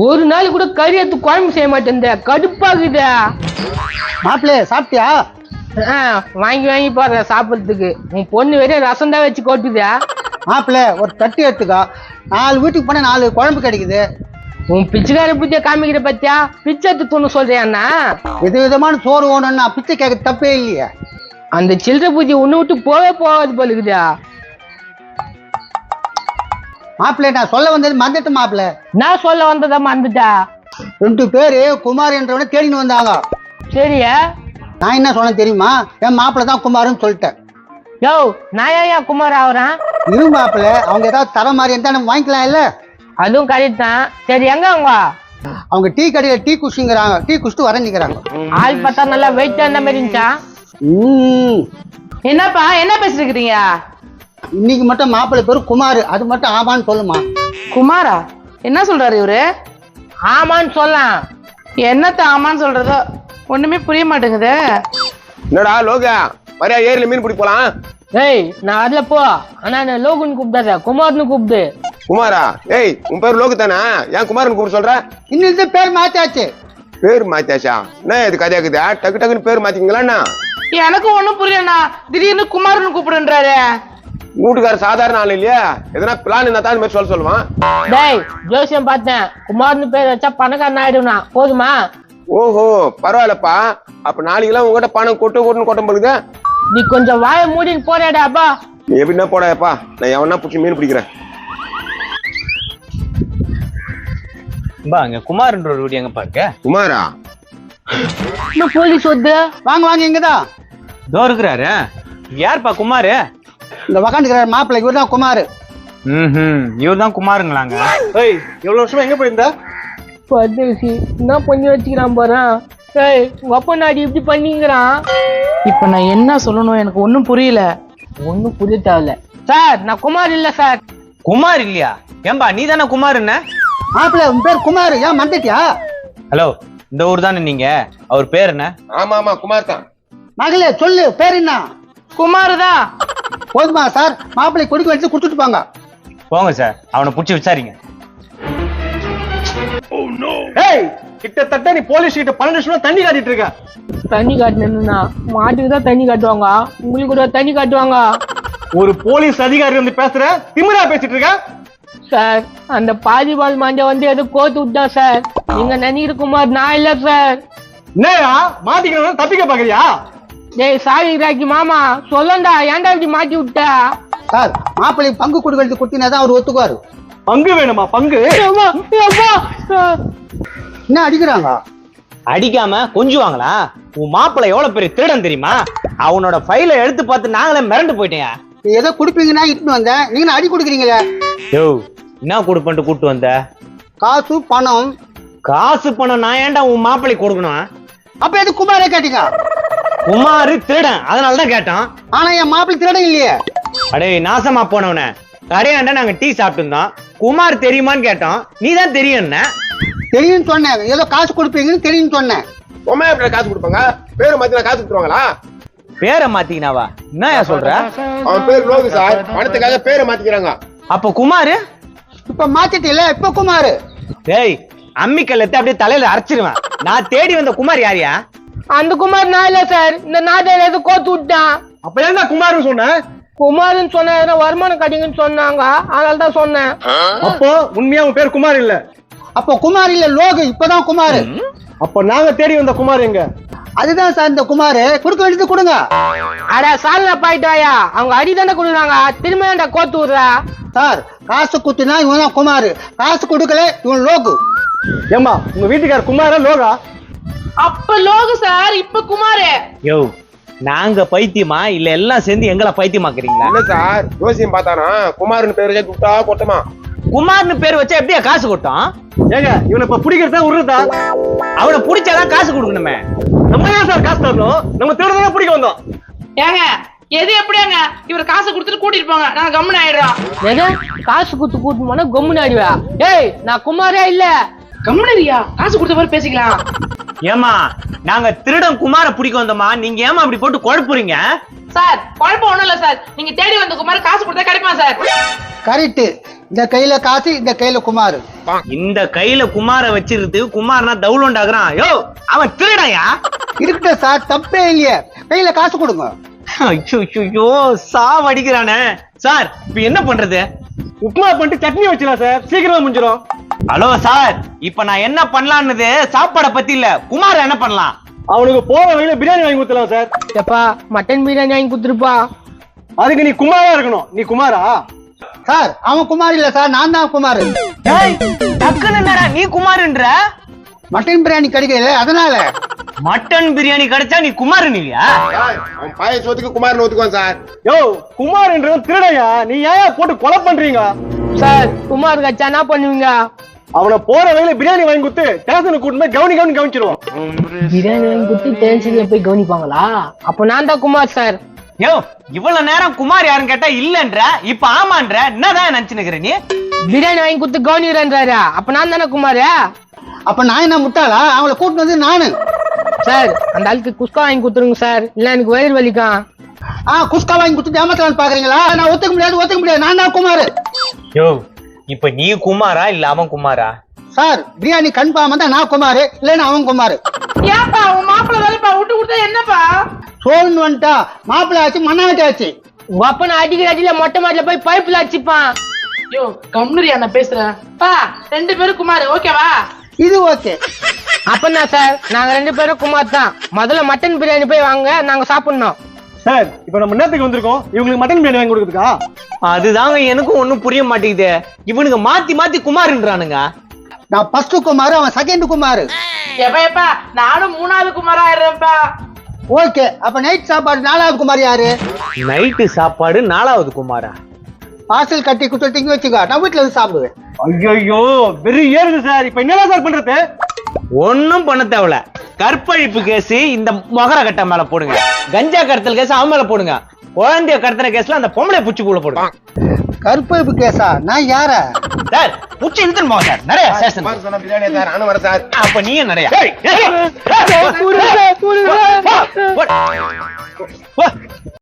ஒரு நாள் கூட கறி எடுத்து குழம்பு செய்ய மாட்டேன் கடுப்பாகுதா. மாப்பிள்ளை சாப்பிட்டியா? வாங்கி வாங்கி பாரு சாப்பிட்றதுக்கு. உன் பொண்ணு வெறும் ரசம் தான் வச்சு கொட்டுதா. மாப்பிள்ளை ஒரு தட்டி எடுத்துக்கோ. 4 வீட்டுக்கு போனா 4 குழம்பு கிடைக்குது. உன் பிச்சைக்கார புத்திய காமிக்கிற பத்தியா? பிச்சை துண்ணு சொல்றியாண்ணா? விதவிதமான சோறு ஓணும்னா பிச்சை கேட்க தப்பே இல்லையா? அந்த சில்லறை பூஜை ஒண்ணு விட்டு போகாது போல இருக்குதா. மாப்பிள்ளை நான் சொல்ல வந்தது மறந்துட்டு மாப்பிள்ளை. நான் சொல்ல வந்ததா மறந்துட்டா? 2 பேரு குமார் என்றவனை தேடின்னு வந்தாங்க. சரியா? நான் என்ன சொன்னேன் தெரியுமா? என் மாப்பிள்ளை தான் குமார்னு சொல்லிட்டேன். யோ நான் ஏன் குமார் ஆகுறான்? இரு மாப்பிள்ளை, அவங்க ஏதாவது தர மாதிரி இருந்தா நம்ம வாங்கிக்கலாம் இல்ல? அதுவும் கரெக்ட் தான். சரி எங்க அவங்க டீ கடையில டீ குடிச்சுங்கிறாங்க. டீ குடிச்சுட்டு வரஞ்சிக்கிறாங்க. ஆள் பார்த்தா நல்லா வெயிட் அந்த மாதிரி இருந்துச்சா? என்னப்பா என்ன பேசிருக்கிறீங்க? இன்னைக்கு மட்டும் மாப்பிள்ளை பேரு குமார், அது மட்டும் ஆமான்னு சொல்லுமா. குமாரா? என்ன சொல்றாரு இவரு? ஆமான்னு சொல்லலாம். என்னத்த ஆமான்னு சொல்றதோ ஒண்ணுமே புரிய மாட்டேங்குது. என்னடா லோகா வரையா ஏரியில மீன் பிடி போலாம். ஏய் நான் அதுல போ. ஆனா நான் லோகுன்னு கூப்பிடாத, குமார்னு கூப்பிடு. குமாரா? ஏய் உன் பேர் லோகு தானே, ஏன் குமார்னு கூப்பிட சொல்ற? இன்னும் பேர் மாத்தாச்சு. பேர் மாத்தாச்சா? என்ன இது கதையாக்குதா? டக்கு டக்குன்னு பேர் மாத்திங்களா? எனக்கு ஒண்ணும் புரியலண்ணா, திடீர்னு குமார்னு கூப்பிடுன்றாரு. வீட்டுக்கார சாதாரண ஆள் இல்லையா? எதனா பிளான் என்ன தான் மாதிரி சொல்லுவான். டேய் ஜோசியம் பார்த்தேன், குமார்னு பேர் வச்சா பணக்காரன் ஆயிடுனா போதுமா? ஓஹோ பரவாயில்லப்பா. அப்ப நாளைக்கெல்லாம் உங்ககிட்ட பணம் கொட்டும் போகுது. நீ கொஞ்சம் வாய மூடின்னு போறாடா அப்பா. நீ எப்படின்னா போடாப்பா, நான் எவனா பிடிச்சி மீன் பிடிக்கிறேன். அங்க குமார்ன்ற ஒரு வீடு எங்கப்பா இருக்க? குமாரா? போலீஸ் வந்து வாங்க வாங்க, இங்கதான் இதோ இருக்கிறாரு. யாருப்பா குமாரு? இந்த உக்காந்துக்கிறாரு மாப்பிள்ளை, இவர் தான் குமார். இவர் தான் குமாருங்களாங்க. ஏய் எவ்வளவு வருஷமா எங்க போயிருந்தா? பதேசி என்ன பண்ணி வச்சுக்கிறான் பாரு. ஏய் உங்க அப்பா நாடி இப்படி பண்ணிக்கிறான். இப்ப நான் என்ன சொல்லணும் எனக்கு ஒண்ணும் புரியல. ஒன்னும் புரிய தேவையில்ல சார். நான் குமார் இல்ல சார். குமார் இல்லையா? ஏம்பா நீ தானே குமார்? என்ன மாப்பிள்ளை உன் பேர் குமார், ஏன் மறந்துட்டியா? ஹலோ, இந்த ஊர் தானே நீங்க? அவர் பேர் என்ன? ஆமா ஆமா குமார் தான். மகளே சொல்லு, பேர் என்ன? குமார் தான். போதுமா சார்? மாப்பிள்ளை கொடுக்க வச்சு கொடுத்துட்டு போங்க. போங்க சார், அவனை புடிச்சு விசாரிங்க. ஏய் கிட்டத்தட்ட நீ போலீஸ் கிட்ட 12 நிமிஷம் தண்ணி காட்டிட்டு இருக்க. தண்ணி காட்டணும்னா மாட்டுக்கு தான் தண்ணி காட்டுவாங்க, உங்களுக்கு கூட தண்ணி காட்டுவாங்க. ஒரு போலீஸ் அதிகாரி வந்து பேசுற, திமிரா பேசிட்டு இருக்க. சார் அந்த பாதிபால் மாஞ்சா வந்து எது கோத்து விட்டான் சார். நீங்க நினைக்கிற குமார் நான் இல்ல சார். என்னயா மாட்டிக்கணும் தப்பிக்க பாக்குறியா? டேய் சாவி ராக்கி மாமா சொல்லண்டா, ஏன்டா இப்படி மாட்டி விட்ட? சார் மாப்பிள்ளை பங்கு கொடுக்கறது கொடுத்தீங்கன்னா அவர் ஒத்துக்குவாரு. பங்கு வேணுமா? பங்கு என்ன அடிக்கிறாங்க? அடிக்காம கொஞ்சுவாங்களா? உன் மாப்பிள்ளை எவ்வளவு பெரிய திருடன் தெரியுமா? அவனோட ஃபைலை எடுத்து பார்த்து நாங்களே மிரண்டு போயிட்டேன். ஏதோ குடிப்பீங்கன்னா இட்டுன்னு வந்தேன், நீங்க அடி கொடுக்குறீங்களே. யோ என்ன கொடுப்பன்ட்டு கூட்டு வந்த? காசு பணம். காசு பணம் நான் ஏன்டா உன் மாப்பிள்ளை கொடுக்கணும்? அப்ப எது குமாரே கேட்டீங்க? குமாரு திருடன், அதனாலதான் கேட்டான். ஆனா என் மாப்பிள்ளை திருடன் இல்லையே. அடே நாசமா போனவன, கரையாண்டா நாங்க டீ சாப்பிட்டு இருந்தோம். குமார் தெரியுமான்னு கேட்டோம், நீ தான் தெரியும். தெரியும் சொன்னேன், ஏதோ காசு கொடுப்பீங்கன்னு தெரியும் சொன்னேன். உமா எப்படி காசு கொடுப்பாங்க? பேரு மாத்தினா காசு கொடுத்துருவாங்களா? பேரை மாத்திக்கினாவா? என்ன சொல்ற? அவன் பேர் லோகு சார், பணத்துக்காக பேரை மாத்திக்கிறாங்க. அப்ப குமாரு இப்ப மாத்திட்டீல, இப்ப குமாரு. டேய் அம்மிக்கல் எடுத்து அப்படியே தலையில அரைச்சிருவேன். நான் தேடி வந்த குமார் யாரியா? அந்த குமார் நான் இல்ல சார். இந்த நாட்டில எது கோத்து விட்டான். அப்ப ஏன் குமார்னு சொன்ன? குமார்னு சொன்ன வருமானம் கட்டிங்கன்னு சொன்னாங்க, அதனால தான் சொன்னேன். அப்போ உண்மையா உன் பேர் குமார் இல்ல? அப்ப குமார் இல்ல, லோகு. இப்பதான் குமாரு. அப்ப நாங்க தேடி வந்த குமார் எங்க? அதுதான் சார் இந்த குமாரு. கொடுக்க வேண்டியது கொடுங்க. அட சால்னா பாயிட்டாயா, அவங்க அடிதானே கொடுக்குறாங்க, திரும்ப ஏன்டா கோத்து விடுறா? சார் காசு குத்துனா இவன் தான் குமாரு, காசு கொடுக்கல இவன் லோகு. ஏமா உங்க வீட்டுக்கார குமாரா லோகா? அப்ப லோகு சார், இப்ப குமாரு. யோ நாங்க பைத்தியமா இல்ல எல்லாம் சேர்ந்து எங்களை பைத்தியமாக்குறீங்களா? இல்ல சார், ஜோசியம் பார்த்தானா குமார்னு பேர் வச்சா குட்டா கொட்டமா. குமார்னு பேர் வச்சா எப்படியா காசு கொட்டும்? ஏங்க இவனை இப்ப பிடிக்கிறதா விடுறதா? அவனை பிடிச்சாதான் காசு கொடுக்கணுமே. நம்ம ஏன் சார் காசு தரணும்? நம்ம திருடதான் பிடிக்க வந்தோம். ஏங்க எது எப்படியாங்க? இவர் காசு கொடுத்துட்டு கூட்டிட்டு போங்க, நாங்க கம்முன்னு ஆயிடுறோம். எது காசு குத்து கூட்டு போனா கம்முன்னு ஆடிவா? ஏய் நான் குமாரே இல்ல. கம்முனரியா, காசு கொடுத்த மாதிரி பேசிக்கலாம். ஏமா நாங்க திருடன் குமார பிடிக்க வந்தோமா, நீங்க ஏமா அப்படி போட்டு குழப்புறீங்க? சார் குழப்பம் ஒண்ணும் இல்ல சார், நீங்க தேடி வந்த குமார் காசு கொடுத்தா கிடைக்குமா சார்? கரெக்ட். இந்த கையில காசு, இந்த கையில குமார். இந்த கையில குமார வச்சிருந்து குமார்னா டவுன்லோட் ஆகுறான். யோ அவன் திருடாயா? இருக்கட்டும் சார், தப்பே இல்லையே. கையில காசு கொடுங்க. ஐயோ சாவடிக்கிறானே. சார் இப்ப என்ன பண்றது? உப்புமா பண்ணிட்டு சட்னி வச்சிடலாம் சார், சீக்கிரமா முடிஞ்சிடும். ஹலோ சார், இப்ப நான் என்ன பண்ணலான்னு சாப்பாட பத்தி இல்ல, குமார் என்ன பண்ணலாம்? அவனுக்கு போற வழியில பிரியாணி வாங்கி கொடுத்துலாம் சார். எப்பா மட்டன் பிரியாணி வாங்கி கொடுத்துருப்பா. அதுக்கு நீ குமாரா இருக்கணும். நீ குமாரா? சார் அவன் குமார் இல்ல சார், நான் தான் குமார். ஏய், டக்குன்னு என்னடா நீ குமார்ன்ற? மட்டன் பிரியாணி கிடைக்கல, அதனால. மட்டன் பிரியாணி கிடைச்சா நீ குமார் இல்லையா? அவன் பாய சோத்துக்கு குமார்னு ஒத்துக்குவான் சார். யோ குமார்ன்றவன் திருடையா? நீ ஏன் போட்டு கொலை பண்றீங்க? சார் குமார் கச்சா என்ன பண்ணுவீங்க? அவனை போற வழியில பிரியாணி வாங்கி கொடுத்து ஸ்டேஷனுக்கு கூட்டு போய் கவனிச்சிருவோம். பிரியாணி வாங்கி கொடுத்து ஸ்டேஷன்ல போய் கவனிப்பாங்களா? அப்ப நான் தான் குமார் சார். யோ இவ்வளவு நேரம் குமார் யாருன்னு கேட்டா இல்லன்ற, இப்ப ஆமான்ற, என்னதான் நினைச்சுக்கிற நீ? பிரியாணி வாங்கி கொடுத்து கவனிக்கிறேன்றாரு, அப்ப நான் தானே குமார்? அப்ப நான் என்ன முட்டாளா? அவங்களை கூட்டு வந்து நானு. சார் அந்த ஆளுக்கு குஸ்கா வாங்கி கொடுத்துருங்க சார், இல்ல எனக்கு வயிறு வலிக்கும். குஸ்கா வாங்கி கொடுத்து ஏமாத்தலான்னு பாக்குறீங்களா? நான் ஒத்துக்க முடியாது. நான் தான் குமார். யோ இப்ப நீ குமாரா இல்ல அவன் குமாரா? சார் பிரியாணி கன்ஃபார்ம் தான் நான் குமார், இல்லன்னா அவன் குமார். ஏன்பா உன் மாப்பிள்ள வேலைப்பா விட்டு கொடுத்தா என்னப்பா? சோழன் வந்துட்டா மாப்பிள்ளை ஆச்சு, மண்ணாட்டி ஆச்சு. உங்க அப்பனை அடிக்கிற அடியில மொட்டை மாட்டில போய் பைப்ல அடிச்சுப்பான். யோ கம்னரியா நான் பேசுறேன் பா. 2 பேரும் குமார் ஓகேவா? இது ஓகே. அப்பனா சார் நாங்க 2 பேரும் குமார் தான். முதல்ல மட்டன் பிரியாணி போய் வாங்க, நாங்க சாப்பிடணும். சார் இப்ப நம்ம நேரத்துக்கு வந்திருக்கோம், இவங்களுக்கு மட்டன் பிரியாணி வாங்கி கொடுக்குறதுக்கா? அதுதாங்க எனக்கும் ஒண்ணும் புரிய மாட்டேங்குது. இவனுக்கு மாத்தி மாத்தி குமார்ன்றானுங்க. நான் ஃபர்ஸ்ட் குமார், அவன் செகண்ட் குமார். எப்பா நானும் 3வது குமாரா ஆயிடுறேன்ப்பா. ஓகே, அப்ப நைட் சாப்பாடு 4வது குமார் யாரு? நைட்டு சாப்பாடு 4வது குமாரா? பார்சல் கட்டி குடுத்துட்டீங்க வச்சுக்கோ, நான் வீட்டுல வந்து சாப்பிடுவேன். ஐயோ வெறி ஏறுது சார். இப்ப என்ன சார் பண்றது? ஒன்னும் பண்ண தேவையில்ல. கற்பழிப்பு கேஸ் இந்த மொகர கட்ட மேல போடுங்க, கஞ்சா கடத்தல் கேஸ் அவன் மேல போடுங்க, குழந்தைய கடத்தின கேஸ்ல அந்த பொம்பளை புச்சுக்குள்ள போடுங்க. கற்பழிப்பு கேஸா? நான் யார? சார் புச்சு இழுத்துன்னு போங்க சார், நிறைய ஸ்டேஷன். குமார் சொன்ன பிரியாணி சார், நானும் வரேன் சார். அப்ப நீயும் நிறைய.